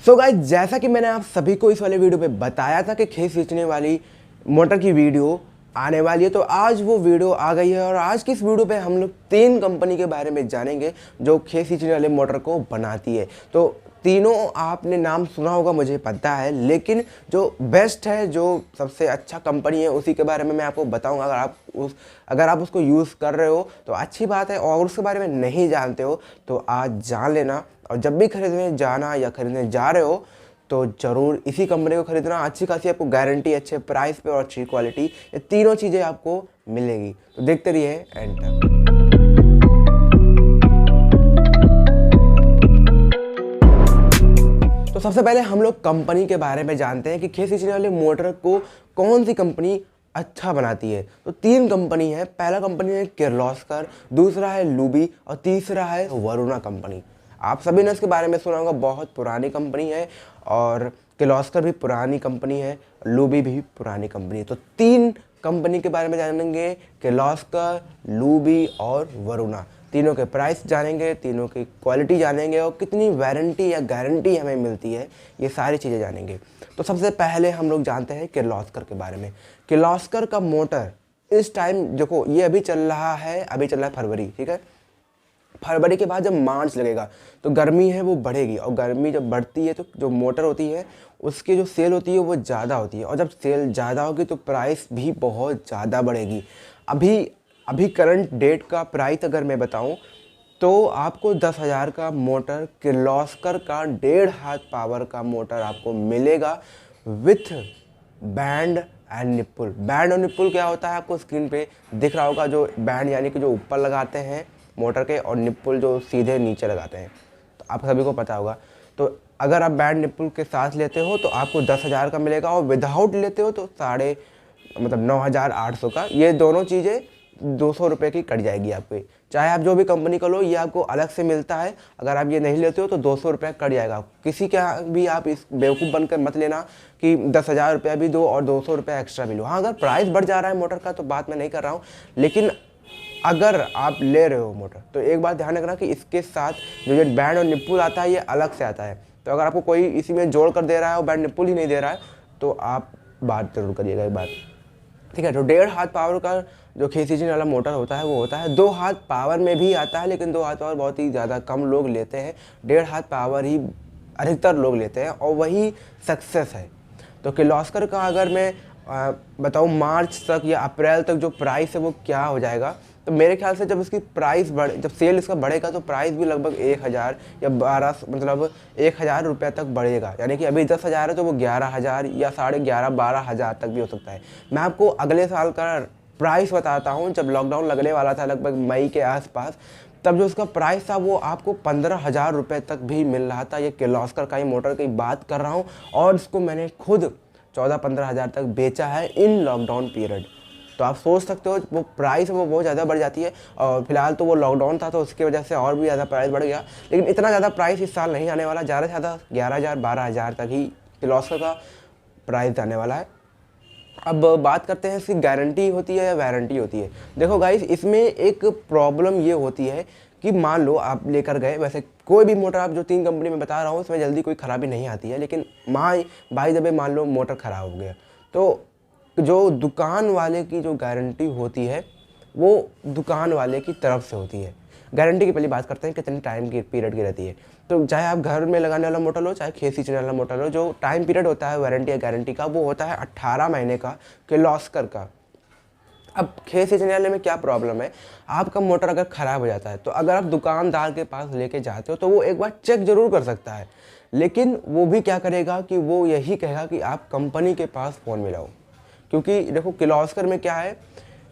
So guys, जैसा कि मैंने आप सभी को इस वाले वीडियो पे बताया था कि खेत सींचने वाली मोटर की वीडियो आने वाली है, तो आज वो वीडियो आ गई है। और आज की इस वीडियो पे हम लोग 3 कंपनी के बारे में जानेंगे जो खेत सींचने वाले मोटर को बनाती है। तो तीनों आपने नाम सुना होगा, मुझे पता है, लेकिन जो बेस्ट है, जो सबसे अच्छा कंपनी है, उसी के बारे में मैं आपको बताऊंगा। अगर आप उसको यूज़ कर रहे हो तो अच्छी बात है, और उसके बारे में नहीं जानते हो तो आज जान लेना। और जब भी खरीदने जाना या खरीदने जा रहे हो तो ज़रूर इसी कंपनी को खरीदना। अच्छी खासी आपको गारंटी, अच्छे प्राइस पे और अच्छी क्वालिटी, ये तीनों चीज़ें आपको मिलेगी। तो देखते रहिए एंड तक। तो सबसे पहले हम लोग कंपनी के बारे में जानते हैं कि खेत सींचने वाले मोटर को कौन सी कंपनी अच्छा बनाती है। तो 3 कंपनी है। पहला कंपनी है किर्लोस्कर, दूसरा है लुबी और तीसरा है वरुणा कंपनी। आप सभी ने इसके बारे में सुना होगा, बहुत पुरानी कंपनी है। और किर्लोस्कर भी पुरानी कंपनी है, लुबी भी पुरानी कंपनी है। तो 3 कंपनी के बारे में जानेंगे, किर्लोस्कर, लुबी और वरुणा। तीनों के प्राइस जानेंगे, तीनों की क्वालिटी जानेंगे और कितनी वारंटी या गारंटी हमें मिलती है, ये सारी चीज़ें जानेंगे। तो सबसे पहले हम लोग जानते हैं किर्लोस्कर के बारे में। किर्लोस्कर का मोटर इस टाइम देखो, ये अभी चल रहा है फरवरी, ठीक है। फरवरी के बाद जब मार्च लगेगा तो गर्मी है वो बढ़ेगी, और गर्मी जब बढ़ती है तो जो मोटर होती है उसकी जो सेल होती है वो ज़्यादा होती है, और जब सेल ज़्यादा होगी तो प्राइस भी बहुत ज़्यादा बढ़ेगी। अभी करंट डेट का प्राइस अगर मैं बताऊं तो आपको 10,000 का मोटर, किर्लोस्कर का 1.5 हाथ पावर का मोटर आपको मिलेगा विथ बैंड एंड निप्पुल। बैंड और निप्पुल क्या होता है आपको स्क्रीन पे दिख रहा होगा। जो बैंड यानी कि जो ऊपर लगाते हैं मोटर के, और निप्पुल जो सीधे नीचे लगाते हैं, तो आप सभी को पता होगा। तो अगर आप बैंड निप्पुल के साथ लेते हो तो आपको 10,000 का मिलेगा, और विदाउट लेते हो तो 9,800 का। ये दोनों चीज़ें 200 रुपये की कट जाएगी आपकी। चाहे आप जो भी कंपनी का लो, ये आपको अलग से मिलता है। अगर आप ये नहीं लेते हो तो 200 रुपये कट जाएगा। किसी का भी आप इस बेवकूफ़ बनकर मत लेना कि 10,000 रुपया भी दो और 200 रुपये एक्स्ट्रा भी लो। हाँ, अगर प्राइस बढ़ जा रहा है मोटर का तो बात मैं नहीं कर रहा हूँ, लेकिन अगर आप ले रहे हो मोटर तो एक बात ध्यान रखना कि इसके साथ जो बैंड और निप्पुल आता है ये अलग से आता है। तो अगर आपको कोई इसी में जोड़ कर दे रहा है और बैंड निप्पुल ही नहीं दे रहा है तो आप बात जरूर करिएगा एक बार, ठीक है। तो 1.5 हाथ पावर का जो खेत सींचने वाला मोटर होता है वो होता है। 2 हाथ पावर में भी आता है, लेकिन 2 हाथ पावर बहुत ही ज़्यादा कम लोग लेते हैं। 1.5 हाथ पावर ही अधिकतर लोग लेते हैं, और वही सक्सेस है। तो किर्लोस्कर का अगर मैं बताऊँ मार्च तक या अप्रैल तक जो प्राइस है वो क्या हो जाएगा, तो मेरे ख्याल से जब इसकी प्राइस जब सेल इसका बढ़ेगा तो प्राइस भी लगभग 1,000 या 1,000 रुपये तक बढ़ेगा। यानी कि अभी 10,000 है तो वो 11,000 या 11,500 12,000 तक भी हो सकता है। मैं आपको अगले साल का प्राइस बताता हूँ। जब लॉकडाउन लगने वाला था लगभग मई के आसपास, तब जो उसका प्राइस था वो आपको 15,000 रुपये तक भी मिल रहा था। ये किर्लोस्कर का ही मोटर की बात कर रहा हूँ, और इसको मैंने खुद 14-15,000 तक बेचा है इन लॉकडाउन पीरियड। तो आप सोच सकते हो वो प्राइस वो बहुत ज़्यादा बढ़ जाती है। और फिलहाल तो वो लॉकडाउन था तो उसकी वजह से और भी ज़्यादा प्राइस बढ़ गया, लेकिन इतना ज़्यादा प्राइस इस साल नहीं आने वाला। ज़्यादा से ज़्यादा 11,000-12,000 तक ही किर्लोस्कर का प्राइस आने वाला है। अब बात करते हैं इसकी गारंटी होती है या वारंटी होती है। देखो गाइस, इसमें एक प्रॉब्लम ये होती है कि मान लो आप लेकर गए, वैसे कोई भी मोटर आप जो 3 कंपनी में बता रहा हूँ उसमें जल्दी कोई ख़राबी नहीं आती है, लेकिन भाई जब मान लो मोटर ख़राब हो गया तो जो दुकान वाले की जो गारंटी होती है वो दुकान वाले की तरफ से होती है। गारंटी की पहली बात करते हैं कितने टाइम की पीरियड की रहती है। तो चाहे आप घर में लगाने वाला मोटर लो, चाहे खेत सींचने वाला मोटर लो, जो टाइम पीरियड होता है वारंटी या गारंटी का वो होता है 18 महीने का किर्लोस्कर का। अब खेत सींचने वाले में क्या प्रॉब्लम है, आपका मोटर अगर ख़राब हो जाता है तो अगर आप दुकानदार के पास लेके जाते हो तो वो एक बार चेक ज़रूर कर सकता है, लेकिन वो भी क्या करेगा कि वो यही कहेगा कि आप कंपनी के पास फ़ोन मिलाओ। क्योंकि देखो किर्लोस्कर में क्या है,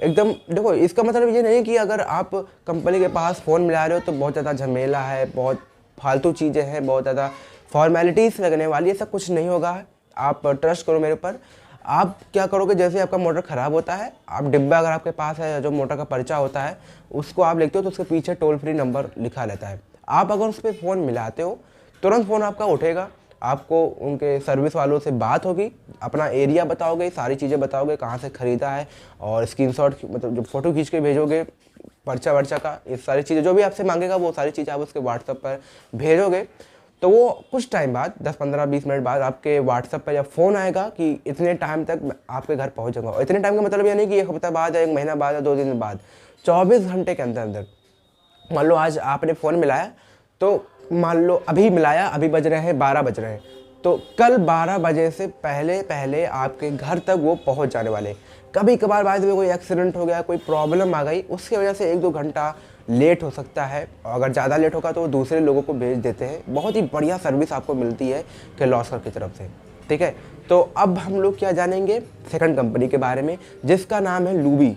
एकदम देखो, इसका मतलब ये नहीं कि अगर आप कंपनी के पास फ़ोन मिला रहे हो तो बहुत ज़्यादा झमेला है, बहुत फालतू चीज़ें हैं, बहुत ज़्यादा फॉर्मेलिटीज़ लगने वाली है। ऐसा कुछ नहीं होगा, आप ट्रस्ट करो मेरे ऊपर। आप क्या करोगे, जैसे आपका मोटर ख़राब होता है, आप डिब्बा अगर आपके पास है, जो मोटर का पर्चा होता है उसको आप लिखते हो तो उसके पीछे टोल फ्री नंबर लिखा रहता है। आप अगर उस पर फ़ोन मिलाते हो तुरंत फ़ोन आपका उठेगा, आपको उनके सर्विस वालों से बात होगी, अपना एरिया बताओगे, सारी चीज़ें बताओगे, कहाँ से ख़रीदा है, और स्क्रीनशॉट मतलब जो फ़ोटो खींच के भेजोगे पर्चा वर्चा का, ये सारी चीज़ें जो भी आपसे मांगेगा वो सारी चीज़ें आप उसके व्हाट्सएप पर भेजोगे। तो वो कुछ टाइम बाद 10-15-20 मिनट बाद आपके व्हाट्सएप पर या फ़ोन आएगा कि इतने टाइम तक मैं आपके घर पहुंच जाऊंगा। और इतने टाइम का मतलब ये नहीं कि 1 हफ्ता बाद या 1 महीना बाद या 2 दिन बाद, 24 घंटे के अंदर अंदर। मान लो आज आपने फ़ोन मिलाया, तो मान लो अभी मिलाया, अभी बज रहे हैं 12 बज रहे हैं, तो कल 12 बजे से पहले पहले आपके घर तक वो पहुंच जाने वाले। कभी कभार बाद में कोई एक्सीडेंट हो गया, कोई प्रॉब्लम आ गई, उसकी वजह से 1-2 घंटा लेट हो सकता है। अगर ज़्यादा लेट होगा तो वो दूसरे लोगों को भेज देते हैं। बहुत ही बढ़िया सर्विस आपको मिलती है किर्लोस्कर की तरफ से, ठीक है। तो अब हम लोग क्या जानेंगे सेकंड कंपनी के बारे में, जिसका नाम है लूबी।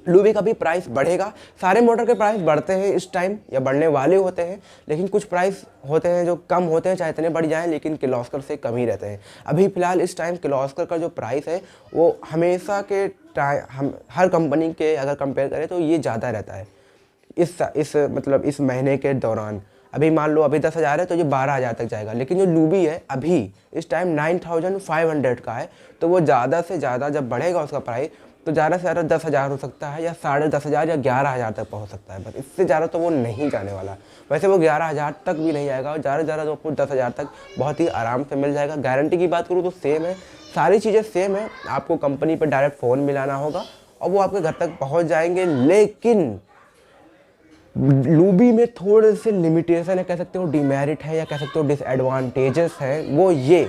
लूबी का भी प्राइस बढ़ेगा। सारे मोटर के प्राइस बढ़ते हैं इस टाइम या बढ़ने वाले होते हैं, लेकिन कुछ प्राइस होते हैं जो कम होते हैं, चाहे इतने बढ़ जाएं, लेकिन किर्लोस्कर से कम ही रहते हैं। अभी फ़िलहाल इस टाइम किर्लोस्कर का जो प्राइस है वो हमेशा के हम हर कंपनी के अगर कंपेयर करें तो ये ज़्यादा रहता है इस महीने के दौरान। अभी मान लो अभी 10,000 है तो ये 12,000 तक जाएगा, लेकिन जो लूबी है अभी इस टाइम 9,500 का है। तो वो ज़्यादा से ज़्यादा जब बढ़ेगा उसका प्राइस तो ज़्यादा से ज़्यादा 10,000 हो सकता है, या 10,500 या 11,000 तक पहुंच सकता है। बस इससे ज़्यादा तो वो नहीं जाने वाला। वैसे वो 11,000 तक भी नहीं आएगा, और ज़्यादा से ज़्यादा तो आपको 10,000 तक बहुत ही आराम से मिल जाएगा। गारंटी की बात करूँ तो सेम है, सारी चीज़ें सेम है। आपको कंपनी पर डायरेक्ट फ़ोन मिलाना होगा और वो आपके घर तक पहुँच जाएंगे। लेकिन लूबी में थोड़े से लिमिटेशन है, कह सकते हो डिमेरिट है, या कह सकते हो डिसएडवांटेजेस हैं। वो ये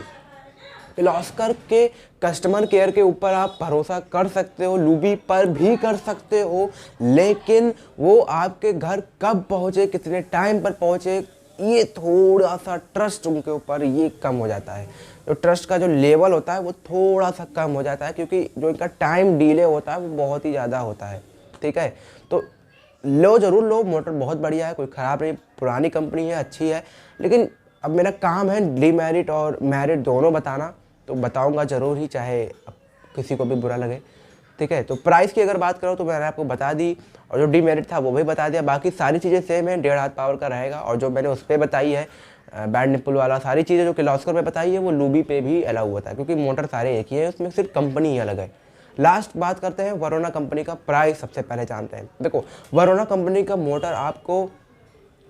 किर्लोस्कर के कस्टमर केयर के ऊपर आप भरोसा कर सकते हो, लूबी पर भी कर सकते हो, लेकिन वो आपके घर कब पहुँचे, कितने टाइम पर पहुँचे, ये थोड़ा सा ट्रस्ट उनके ऊपर ये कम हो जाता है। जो ट्रस्ट का जो लेवल होता है वो थोड़ा सा कम हो जाता है, क्योंकि जो इनका टाइम डिले होता है वो बहुत ही ज़्यादा होता है, ठीक है। तो लो ज़रूर लो, मोटर बहुत बढ़िया है, कोई ख़राब नहीं, पुरानी कंपनी है, अच्छी है। लेकिन अब मेरा काम है डीमेरिट और मेरिट दोनों बताना, तो बताऊंगा ज़रूर ही, चाहे किसी को भी बुरा लगे, ठीक है। तो प्राइस की अगर बात करो तो मैंने आपको बता दी, और जो डीमेरिट था वो भी बता दिया। बाकी सारी चीज़ें सेम है, 1.5 हाथ पावर का रहेगा। और जो मैंने उस पर बताई है बैड निप्पल वाला, सारी चीज़ें जो किर्लोस्कर में बताई है वो लूबी पे भी अलाउ होता है, क्योंकि मोटर सारे एक ही है, उसमें सिर्फ कंपनी ही अलग है। लास्ट बात करते हैं वरोना कंपनी का प्राइस, सबसे पहले जानते हैं। देखो वरोना कंपनी का मोटर आपको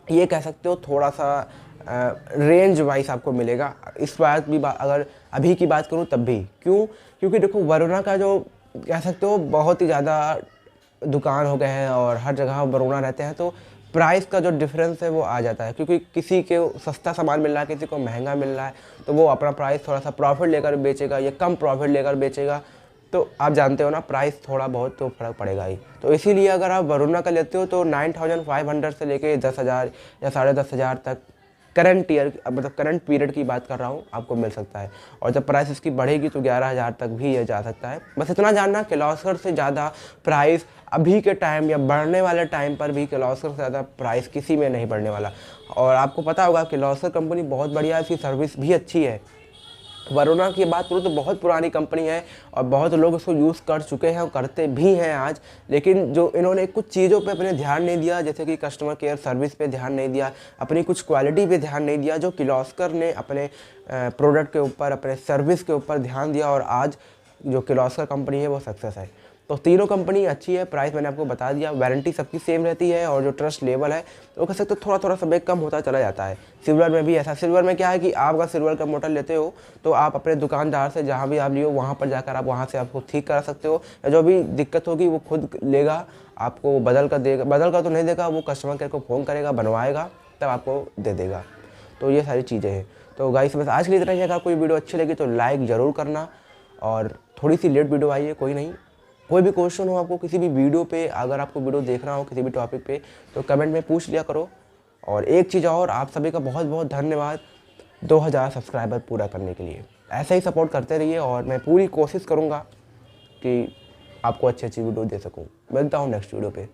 ये कह सकते हो थोड़ा सा रेंज वाइज आपको मिलेगा। इस बात भी अगर अभी की बात करूँ तब भी, क्योंकि देखो वरोना का जो कह सकते हो बहुत ही ज़्यादा दुकान हो गए हैं और हर जगह वरोना रहते हैं, तो प्राइस का जो डिफरेंस है वो आ जाता है। क्योंकि किसी के सस्ता सामान मिल रहा है, किसी को महंगा मिल रहा है, तो वो अपना प्राइस थोड़ा सा प्रॉफिट लेकर बेचेगा या कम प्रॉफिट लेकर बेचेगा। तो आप जानते हो ना, प्राइस थोड़ा बहुत तो फ़र्क पड़ेगा ही। तो इसीलिए अगर आप वरोना का लेते हो तो 9,500 से लेके 10,000 या 10,500 तक करंट ईयर मतलब करंट पीरियड की बात कर रहा हूँ, आपको मिल सकता है। और जब प्राइस इसकी बढ़ेगी तो 11,000 तक भी ये जा सकता है। बस इतना जानना, किर्लोस्कर से ज़्यादा प्राइस अभी के टाइम या बढ़ने वाले टाइम पर भी किर्लोस्कर से ज़्यादा प्राइस किसी में नहीं बढ़ने वाला। और आपको पता होगा किर्लोस्कर कंपनी बहुत बढ़िया है, इसकी सर्विस भी अच्छी है। वरोना की बात करूँ तो बहुत पुरानी कंपनी है और बहुत लोग उसको यूज़ कर चुके हैं और करते भी हैं आज। लेकिन जो इन्होंने कुछ चीज़ों पे अपने ध्यान नहीं दिया, जैसे कि कस्टमर केयर सर्विस पे ध्यान नहीं दिया, अपनी कुछ क्वालिटी पे ध्यान नहीं दिया, जो किर्लोस्कर ने अपने प्रोडक्ट के ऊपर, अपने सर्विस के ऊपर ध्यान दिया, और आज जो किर्लोस्कर कंपनी है वो सक्सेस है। तो तीनों कंपनी अच्छी है। प्राइस मैंने आपको बता दिया, वारंटी सबकी सेम रहती है, और जो ट्रस्ट लेवल है तो कह सकते हो थोड़ा थोड़ा सब कम होता चला जाता है। सिल्वर में भी ऐसा, सिल्वर में क्या है कि आप अगर सिल्वर का मोटर लेते हो तो आप अपने दुकानदार से जहाँ भी आप लियो वहाँ पर जाकर आप वहाँ से आपको ठीक करा सकते हो, या जो भी दिक्कत होगी वो खुद लेगा, आपको बदल कर देगा। बदल कर तो नहीं देगा, वो कस्टमर केयर को फ़ोन करेगा, बनवाएगा, तब आपको दे देगा। तो ये सारी चीज़ें हैं। तो गाइस बस आज के लिए इतना ही। अगर कोई वीडियो अच्छी लगी तो लाइक ज़रूर करना, और थोड़ी सी लेट वीडियो आई है, कोई नहीं। कोई भी क्वेश्चन हो आपको किसी भी वीडियो पे, अगर आपको वीडियो देखना हो किसी भी टॉपिक पे, तो कमेंट में पूछ लिया करो। और एक चीज़ और, आप सभी का बहुत बहुत धन्यवाद 2000 सब्सक्राइबर पूरा करने के लिए। ऐसे ही सपोर्ट करते रहिए, और मैं पूरी कोशिश करूँगा कि आपको अच्छी अच्छी वीडियो दे सकूँ। मिलता हूँ नेक्स्ट वीडियो पे।